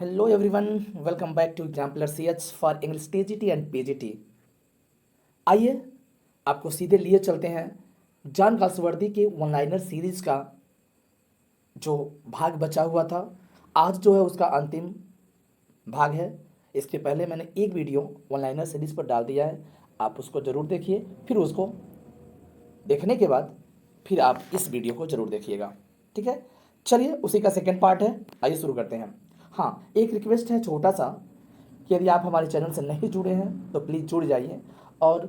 Hello everyone, welcome back to Exemplar CH for English TGT and PGT। आइए आपको सीधे लिए चलते हैं जॉन गाल्सवर्दी के वन लाइनर सीरीज का जो भाग बचा हुआ था। आज जो है उसका अंतिम भाग है। इसके पहले मैंने एक वीडियो वन लाइनर सीरीज पर डाल दिया है, आप उसको ज़रूर देखिए। फिर उसको देखने के बाद फिर आप इस वीडियो को ज़रूर देखिएगा, ठीक है। चलिए उसी का सेकेंड पार्ट है, आइए शुरू करते हैं। हाँ, एक रिक्वेस्ट है छोटा सा कि यदि आप हमारे चैनल से नहीं जुड़े हैं तो प्लीज़ जुड़ जाइए और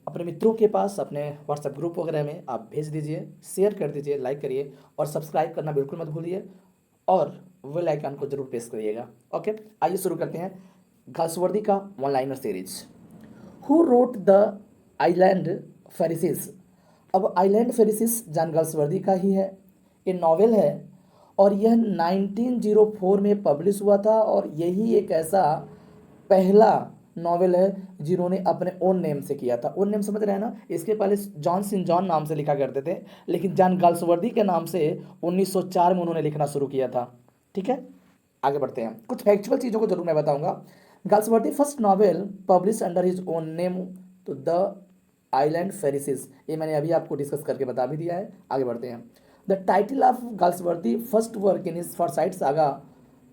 अपने मित्रों के पास अपने व्हाट्सएप ग्रुप वगैरह में आप भेज दीजिए, शेयर कर दीजिए, लाइक करिए और सब्सक्राइब करना बिल्कुल मत भूलिए और बेल आइकन को जरूर प्रेस करिएगा। ओके, आइए शुरू करते हैं गाल्सवर्दी का one liner series. Who wrote the island Pharisees. अब आइलैंड फेरिसिस जॉन गाल्सवर्दी का ही है, ये नॉवेल है और यह 1904 में पब्लिश हुआ था और यही एक ऐसा पहला नॉवेल है जिन्होंने अपने ओन नेम से किया था। ओन नेम समझ रहे हैं ना, इसके पहले जॉन सिन जॉन नाम से लिखा करते थे, लेकिन जॉन गाल्सवर्दी के नाम से 1904 में उन्होंने लिखना शुरू किया था। ठीक है, आगे बढ़ते हैं। कुछ फैक्चुअल चीज़ों को जरूर मैं बताऊंगा। Galsworthy first novel publish under his own name तो द आइलैंड फेरिसिस, ये मैंने अभी आपको डिस्कस करके बता भी दिया है। आगे बढ़ते हैं। The title of Galsworthy first work in his Forsyte saga,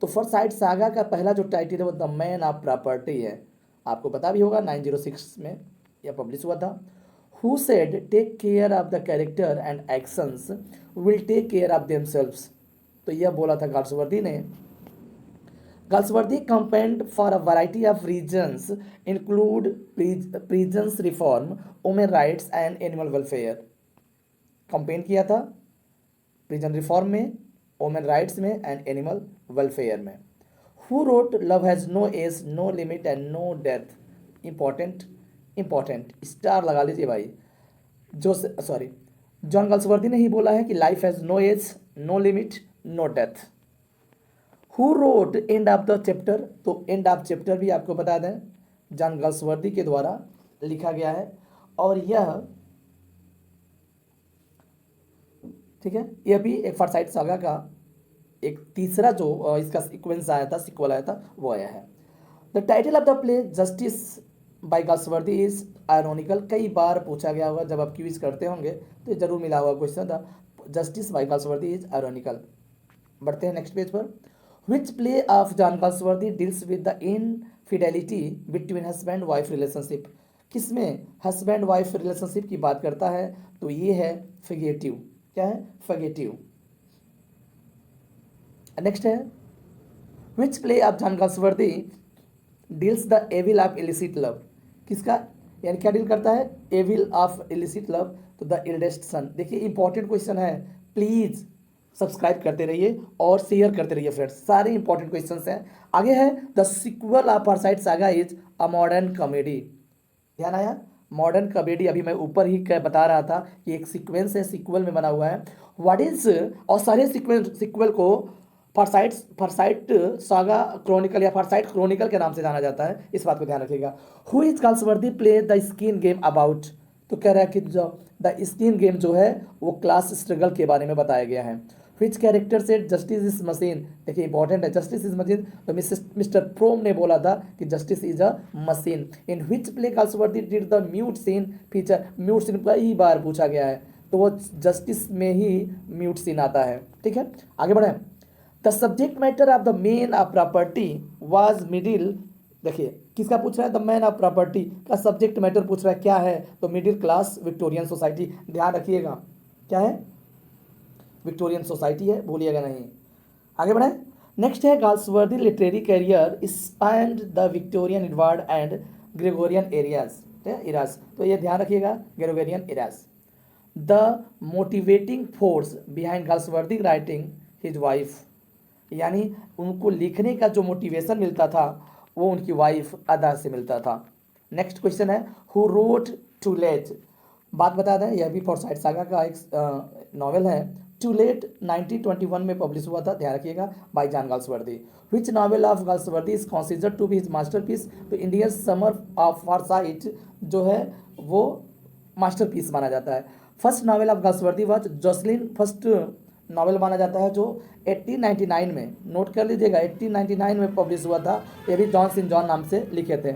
तो फॉरसाइट सागा का पहला जो टाइटल है वो द मैन ऑफ प्रॉपर्टी है। आपको पता भी होगा 906 में यह पब्लिश हुआ था। Who said take care of the character and actions will take care of themselves, तो यह बोला था गाल्सवर्दी ने। Galsworthy campaigned for a variety of reasons, include prisons reform, women rights and animal welfare। campaign किया था prison reform में, women rights में and animal welfare में। Who wrote love has no age no limit and no death. Important important star लगा लीजिए भाई। John Galsworthy ने ही बोला है कि life has no age no limit no death. Who wrote end of the chapter, तो end of chapter भी आपको बता दें जॉन गाल्सवर्दी के द्वारा लिखा गया है और यह, ठीक है, यह भी एक फॉरसाइट सागा का एक तीसरा जो इसका सीक्वेंस आया था, सीक्वल आया था, वो आया है। The title of the play Justice by Galsworthy is ironical. कई बार पूछा गया होगा, जब आप क्विज करते होंगे तो ये जरूर मिला हुआ क्वेश्चन था, Justice by Galsworthy is ironical. बढ़ते हैं नेक्स्ट पेज पर। Which play of John Galsworthy deals with the infidelity between husband wife relationship, किसमें हस्बैंड वाइफ रिलेशनशिप की बात करता है, तो ये है फिगेटिव। क्या है? फिगेटिव। नेक्स्ट है which play of John Galsworthy deals the evil of illicit love, किसका यानी क्या डील करता है? एविल ऑफ इलिसिट लव, तो द इल्डेस्ट सन। देखिए इंपॉर्टेंट क्वेश्चन है, प्लीज सब्सक्राइब करते रहिए और शेयर करते रहिए फ्रेंड्स, सारे इंपॉर्टेंट क्वेश्चंस हैं। आगे है the sequel of Forsyte Saga is a modern comedy. ध्यान आया? मॉडर्न कॉमेडी, अभी मैं ऊपर ही बता रहा था कि एक सीक्वेंस है, सीक्वल में बना हुआ है। व्हाट इज, और सारे सीक्वल को फॉरसाइट सागा क्रॉनिकल या फॉरसाइट क्रॉनिकल के नाम से जाना जाता है, इस बात को ध्यान रखिएगा। Who is Galsworthy play the skin game about, तो कह रहा है कि जो द स्किन गेम जो है वो क्लास स्ट्रगल के बारे में बताया गया है। विच कैरेक्टर से जस्टिस इज मशीन, देखिए इंपॉर्टेंट है, जस्टिस इज मशीन, तो मिस्टर प्रोम ने बोला था कि justice is a machine. In which play Galsworthy did the mute scene feature, mute scene कई बार पूछा गया है, तो वो जस्टिस में ही म्यूट सीन आता है। ठीक है, आगे बढ़े। The subject matter of the man of property was middle, देखिए किसका पूछ रहा है? द मैन ऑफ प्रॉपर्टी का सब्जेक्ट मैटर पूछ रहा है, क्या है? तो मिडिल क्लास विक्टोरियन सोसाइटी। ध्यान रखिएगा, क्या है? विक्टोरियन सोसाइटी है, भूलिएगा नहीं। आगे बढ़े। नेक्स्ट है Galsworthy literary career spanned the Victorian Edward and Gregorian eras, तो ये ध्यान रखिएगा, Gregorian eras. The motivating force behind Galsworthy writing his wife, यानी उनको लिखने का जो मोटिवेशन मिलता था वो उनकी वाइफ अदा से मिलता था। नेक्स्ट क्वेश्चन है हु रोट टू लेट, बात बता दें यह भी फॉरसाइट सागा का एक नॉवेल है। टू लेट 1921 में पब्लिश हुआ था, ध्यान रखिएगा, by John Galsworthy. Which novel of Galsworthy is considered to be his masterpiece, तो इंडियन समर ऑफ फॉरसाइट जो है वो मास्टरपीस माना जाता है। First novel of Galsworthy was Jocelyn first novel माना जाता है जो 1899 में, नोट कर लीजिएगा, 1899 में पब्लिश हुआ था। ये भी जॉन सेंट जॉन नाम से लिखे थे।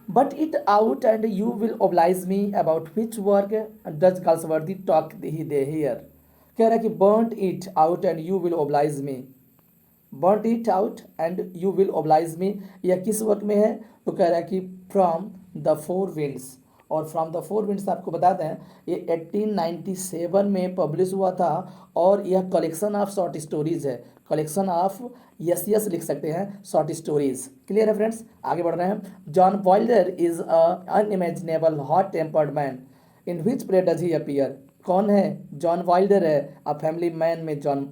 But it out and you will oblige me about which work does Galsworthy talk he they here. कह रहा है कि burn it out and you will oblige me, burn it out and you will oblige me, यह किस work में है? तो कह रहा है कि फ्रॉम द फोर विंड्स। और फ्रॉम द फोर विंड्स आपको बता दें ये 1897 में पब्लिश हुआ था और यह कलेक्शन ऑफ शॉर्ट स्टोरीज है, कलेक्शन ऑफ, यस यस लिख सकते हैं, शॉर्ट स्टोरीज। क्लियर है फ्रेंड्स, आगे बढ़ रहे हैं। John Wilder is a unimaginable hot tempered man, in which play does he appear. कौन है? जॉन वाइल्डर है, अ फैमिली मैन में जॉन,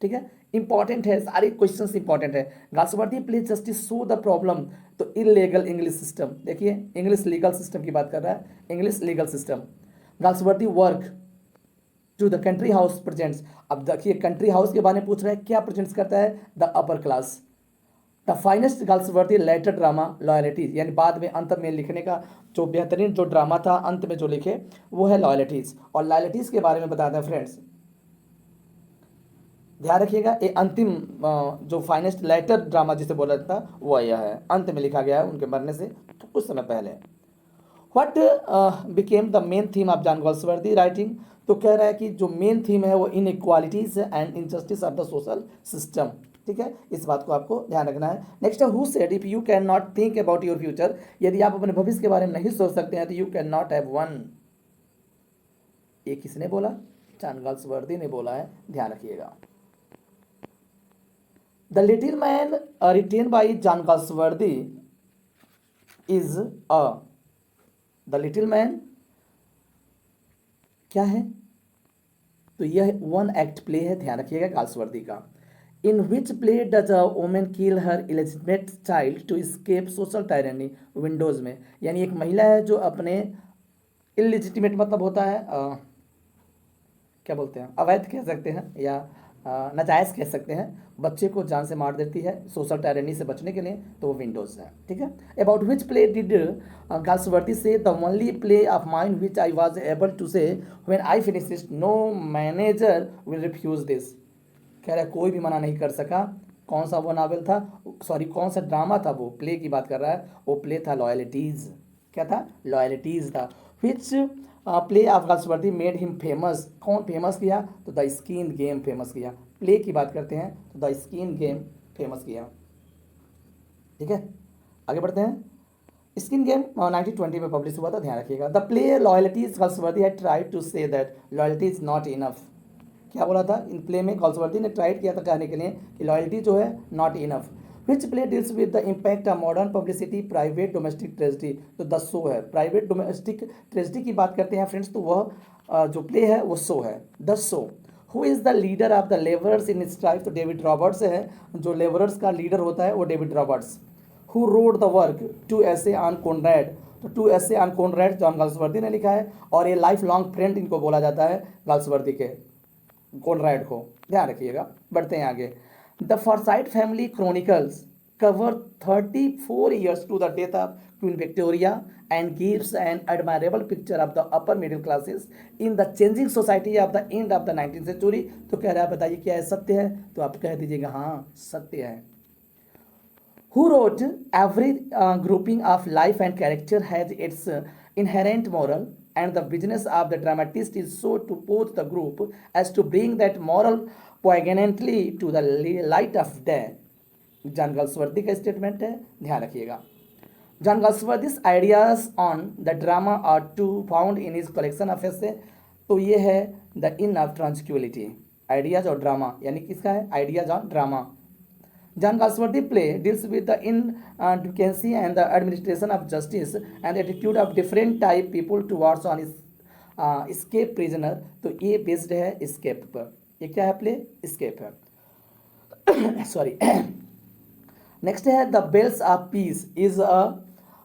ठीक है, इंपॉर्टेंट है, सारे क्वेश्चंस इंपॉर्टेंट है। Galsworthy please justice so the problem, तो इलीगल इंग्लिश सिस्टम, देखिए इंग्लिश लीगल सिस्टम की बात कर रहा है, English legal system. Galsworthy work to the country house presents, अब देखिए कंट्री हाउस के बारे में पूछ रहा है, क्या प्रेजेंट्स करता है? The upper class. The finest Galsworthy later drama Loyalties, यानी बाद में अंत में लिखने का जो बेहतरीन जो ड्रामा था अंत में जो लिखे वो है लॉयल्टीज। और लॉयल्टीज के बारे में बता दें फ्रेंड्स, ध्यान रखिएगा, ये अंतिम जो फाइनेस्ट लेटर ड्रामा जिसे बोला जाता था वो यह है, अंत में लिखा गया है उनके मरने से कुछ समय पहले। What became the main theme of John Galsworthy writing, तो कह रहा है कि जो मेन थीम है वो inequalities and injustice of the social system, ठीक है, इस बात को आपको ध्यान रखना है। नेक्स्ट है who said if you can not think about your future, यदि आप अपने भविष्य के बारे में नहीं सोच सकते हैं तो you can not have one. ये किसने बोला? जॉन गाल्सवर्दी ने बोला है, ध्यान रखिएगा। The Little Man written by John Galsworthy is a, The Little Man क्या है? तो यह वन एक्ट प्ले है, ध्यान रखिएगा, गाल्सवर्दी का। In which play does a women kill her illegitimate child to escape social tyranny, Windows में, यानी एक महिला है जो अपने इलेजिटिमेट मतलब होता है क्या बोलते हैं, अवैध कह सकते हैं या नाजायज़ कह सकते हैं, बच्चे को जान से मार देती है सोशल टायरनी से बचने के लिए, तो वो विंडोज है, ठीक है। About which play did Galsworthy say the only play of mine which I was able to say when I finish no manager will refuse this. कह रहा है कोई भी मना नहीं कर सका। कौन सा वो नावल था, सॉरी कौन सा ड्रामा था, वो प्ले की बात कर रहा है, वो प्ले था लॉयल्टीज। क्या था? लॉयल्टीज था। विच play of Galsworthy made him famous, कौन फेमस किया? तो द स्किन गेम फेमस किया। प्ले की बात करते हैं तो द स्किन गेम फेमस किया, ठीक है। आगे बढ़ते हैं। स्किन गेम 1920 में पब्लिश हुआ था, ध्यान रखिएगा। The play Loyalties Galsworthy had tried to say that loyalty is not enough. क्या बोला था? इन प्ले में गाल्सवर्दी ने ट्राइड किया था कहने के लिए कि लॉयल्टी जो है not enough. Which play deals with the impact of modern publicity private domestic tragedy, तो द शो है। प्राइवेट डोमेस्टिक ट्रेजिडी की बात करते हैं फ्रेंड्स, तो वह जो प्ले है वो शो है, the Shaw. Who is the leader of the labourers in strike, तो डेविड रॉबर्ट्स है, जो लेबरर्स का लीडर होता है वो David Roberts. Who wrote the work two essay on Conrad, तो two essay on Conrad John Galsworthy ने लिखा है, और ये लाइफ लॉन्ग फ्रेंड इनको बोला जाता है गाल्सवर्दी के, कॉनरैड को, ध्यान रखिएगा। बढ़ते हैं आगे। The Forsyte family chronicles cover 34 years to the death of Queen Victoria and gives an admirable picture of the upper middle classes in the changing society of the end of the 19th century। तो कह रहा है बताइए क्या है, सत्य है? तो आप कह दीजिएगा हाँ सत्य है। Who wrote every grouping of life and character has its inherent moral and the business of the dramatist is so to pose the group as to bring that moral poignantly to the light of day। John Galsworthy का statement है, ध्यान रखिएगा। John Galsworthy's ideas on the drama are to found in his collection of essay, तो ये है the inn of tranquillity, ideas और drama, यानी किसका है? आइडियाज और drama. John Galsworthy play deals with the independency and the administration of justice and attitude of different type people towards on escape prisoner, तो ये बेस्ड है escape पर। ये क्या है? प्ले escape है सॉरी। नेक्स्ट है the Bells of Peace is a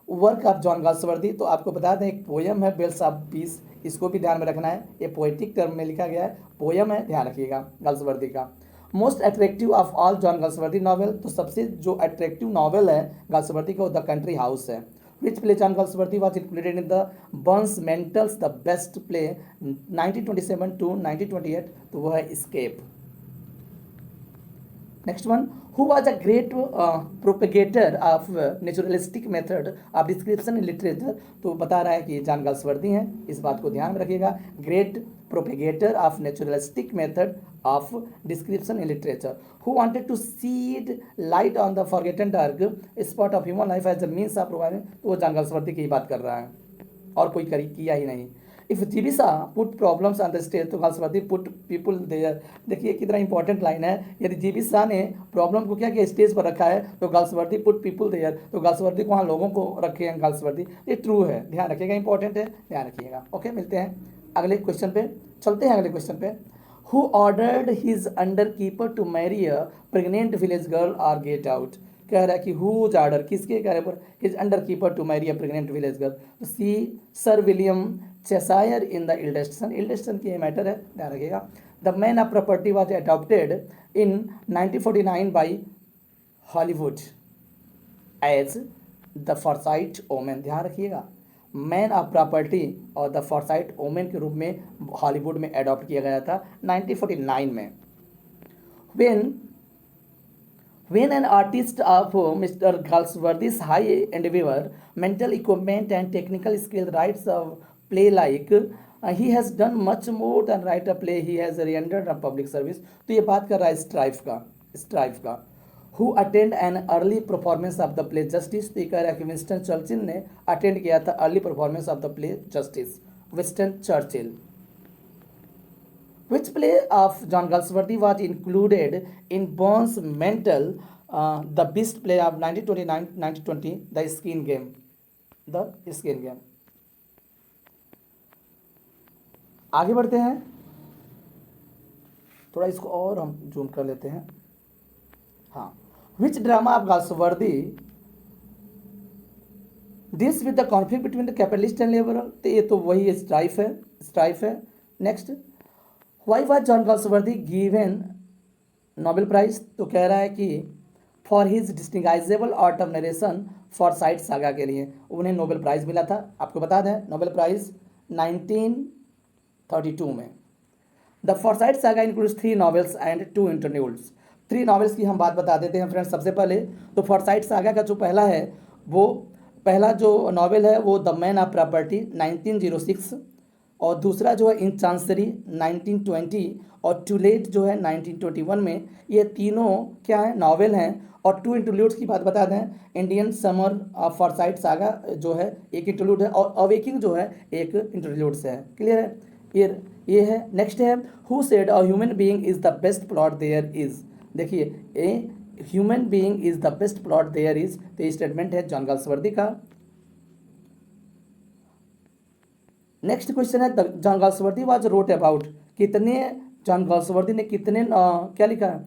work of John Galsworthy, तो आपको बता दें एक पोयम है बेल्स ऑफ पीस, इसको भी ध्यान में रखना है, ये पोएटिक टर्म में लिखा गया है, पोयम है, ध्यान रखिएगा, गाल्सवर्दी का। Most attractive of all John Galsworthy novel, तो सबसे जो अट्रैक्टिव नॉवेल है गाल्सवर्दी का वो द कंट्री हाउस है। Which play John Galsworthy was included in the Burns Mantle's The Best Play 1927 to 1928? तो वो है Escape. Next one, who was a great propagator of naturalistic method of description in literature? तो बता रहा है कि John Galsworthy हैं, इस बात को ध्यान में रखिएगा. Great propagator of naturalistic method of description in literature, who wanted to shed light on the forgotten dark spot of human life as a means of providing. तो वो जॉन गाल्सवर्दी की ही बात कर रहा है, और कोई किया ही नहीं. इफ जीविसा put problems on the stage, तो गाल्सवर्दी पुट पीपुल देयर. देखिए कितना इंपॉर्टेंट लाइन है. यदि जीविसा ने प्रॉब्लम को क्या किया, स्टेज पर रखा है, तो गाल्सवर्दी पुट पीपुल देयर, तो गाल्सवर्दी को वहाँ लोगों को रखे हैं गाल्सवर्दी. ये ट्रू है, ध्यान रखिएगा, इंपॉर्टेंट है, ध्यान रखिएगा. ओके, मिलते हैं अगले क्वेश्चन पे. चलते हैं अगले क्वेश्चन पे. Who ordered his under keeper to marry a pregnant village girl or get out. कह रहा है कि हुज ऑर्डर, किसके कह रहे पर, his under keeper to marry a pregnant village girl. तो see sir William Cheshire in the eldest son. Eldest son की ये मैटर है, ध्यान रखिएगा. The man of property was adopted in 1949 by Hollywood as the Forsyte woman. ध्यान रखिएगा, man of property और the Forsyte woman के रूप में हॉलीवुड में अडॉप्ट किया गया था 1949 में. When an artist of Mr. Galsworthy's high endeavor, mental equipment and technical skill writes a play like he has done much more than write a play, he has rendered a public service. तो ये बात कर रहा है strife का. Who attend an early performance of the play Justice. तो ये कह रहा है कि विंस्टन चर्चिल ने अटेंड किया था early performance of the play justice. Winston Churchill. Which play of John Galsworthy was included in Burns Mantle, the best play of 1929-1920, The Skin Game. The Skin Game. आगे बढ़ते हैं, थोड़ा इसको और हम जूम कर लेते हैं. हाँ, which drama of Galsworthy deals with the conflict between the capitalist and liberal. तो ये तो वही स्ट्राइफ है. Next, why was John Galsworthy given Nobel prize. तो कह रहा है कि for his distinguishable art of narration Forsyte saga के लिए उन्हें नोबेल प्राइज मिला था. आपको बता दें, नोबेल प्राइज 1932 में. The Forsyte saga includes 3 novels and 2 interludes. 3 novels की हम बात बता देते हैं फ्रेंड्स. सबसे पहले तो फॉरसाइट सागा का जो पहला है, वो पहला जो नॉवेल है वो द मैन ऑफ प्रॉपर्टी 1906, और दूसरा जो है इन चांसरी 1920, और टू लेट जो है 1921 में. ये तीनों क्या है, नॉवेल हैं. और 2 इंटरल्यूड्स की बात बता दें, Indian summer of Forsyte saga जो है एक इंटरल्यूड है, और अवेकिंग जो है एक इंटरल्यूड से है. क्लियर है, ये है. नेक्स्ट है, who said a human being is the best plot there is. देखिए, a human being is the best plot there is, तो ये स्टेटमेंट है जॉन गाल्सवर्दी का. नेक्स्ट क्वेश्चन है, John Galsworthy was wrote about. John Galsworthy ने कितने क्या लिखा है,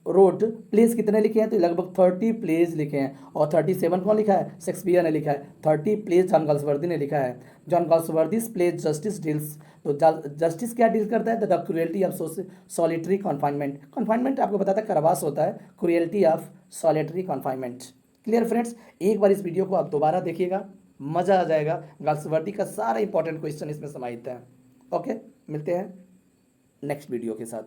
रोट प्लेज कितने लिखे हैं. तो लगभग 30 प्लेज लिखे हैं. और 37 कौन लिखा है, शेक्सपियर ने लिखा है. 30 प्लेज जॉन गाल्सवर्दी ने लिखा है. John Galsworthy's plays Justice deals. तो जस्टिस क्या डील करता है, the cruelty of solitary confinement. Confinement आपको बताता है कारावास होता है, cruelty of solitary confinement. Clear friends, एक बार इस वीडियो को आप दोबारा देखिएगा, मज़ा आ जाएगा. गाल्सवर्दी का सारा इंपॉर्टेंट क्वेश्चन इसमें समाहित है. ओके, मिलते हैं नेक्स्ट वीडियो के साथ.